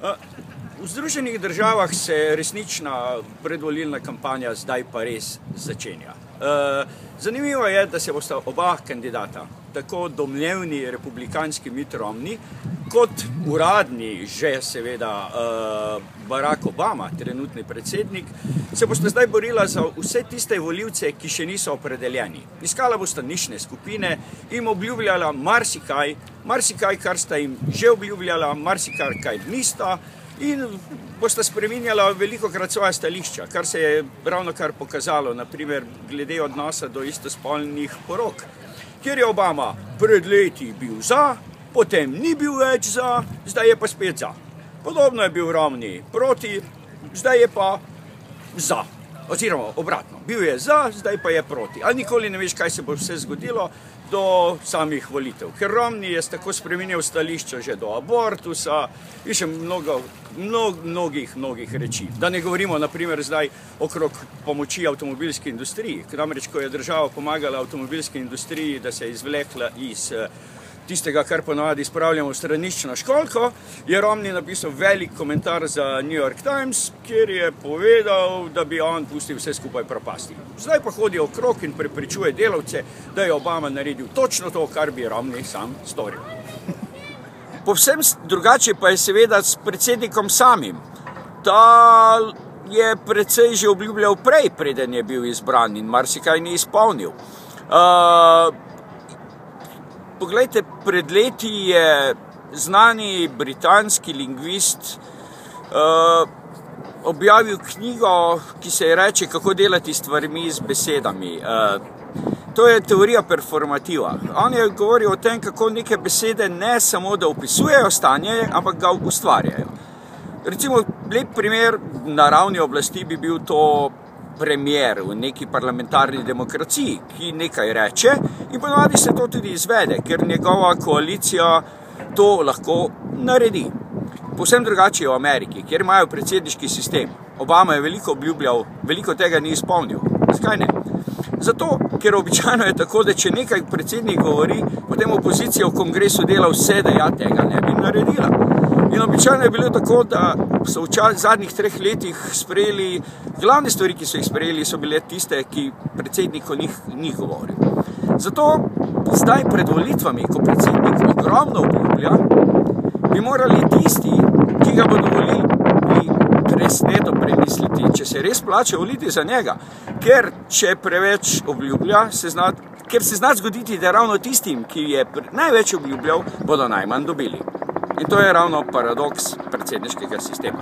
V Združenih državah se resnična predvolilna kampanja zdaj pa res začenja. Zanimivo je, da se bosta oba kandidata, tako domnevni republikanski Mitt Romney, kot uradni že seveda Barack Obama, trenutni predsednik, se bosta zdaj borila za vse tiste volivce, ki še niso opredeljeni. Iskala bosta nišne skupine, jim obljubljala marsikaj, kar sta jim že obljubljala, marsikaj, kaj nista, in bosta spreminjala velikokrat svoja stališča, kar se je ravno kar pokazalo, naprimer glede odnosa do istospolnih porok, kjer je Obama pred leti bil za, potem ni bil več za, zdaj je pa spet za. Podobno je bil Romney proti, zdaj je pa za. Oziroma obratno, bil je za, zdaj pa je proti. Ali nikoli ne veš, kaj se bo vse zgodilo do samih volitev. Ker Romney je tako spremenil stališča že do abortusa in še mnogih reči. Da ne govorimo naprimer zdaj okrog pomoči avtomobilski industriji. Namreč, ko je država pomagala avtomobilski industriji, da se je izvlekla iz tistega, kar ponavadi spravljamo v straniščno školjko, je Romney napisal velik komentar za New York Times, kjer je povedal, da bi on pustil vse skupaj propasti. Zdaj pa hodi okrog in prepričuje delavce, da je Obama naredil točno to, kar bi Romney sam storil. Povsem drugače pa je seveda s predsednikom samim. Ta je precej že obljubljal prej, preden je bil izbran in marsikaj ni izpolnil. Poglejte, pred leti je znani britanski lingvist objavil knjigo, ki se je reče Kako delati s stvarmi z besedami. To je teorija performativa. On je govoril o tem, kako neke besede ne samo da opisujejo stanje, ampak ga ustvarjajo. Recimo, lep primer na ravni oblasti bi bil to premier v neki parlamentarni demokraciji, ki nekaj reče in ponavadi se to tudi izvede, ker njegova koalicija to lahko naredi. Povsem drugače je v Ameriki, kjer imajo predsedniški sistem. Obama je veliko obljubljal, veliko tega ni izpolnil. Zakaj ne? Zato, ker običajno je tako, da če nekaj predsednik govori, potem opozicija v kongresu dela vse, da ja tega ne bi naredila. In običajno je bilo tako, da so v zadnjih 3 letih sprejeli, glavne stvari, ki so jih sprejeli, so bile tiste, ki predsednik o njih ni govoril. Zato zdaj pred volitvami, ko predsednik ogromno obljublja, bi morali tisti, ki ga bodo volili, presneto premisliti, če se res plača voliti za njega. Ker če preveč obljublja, ker se zna zgoditi, da ravno tistim, ki je največ obljubljal, bodo najmanj dobili. In to je ravno paradoks predsedniškega sistema.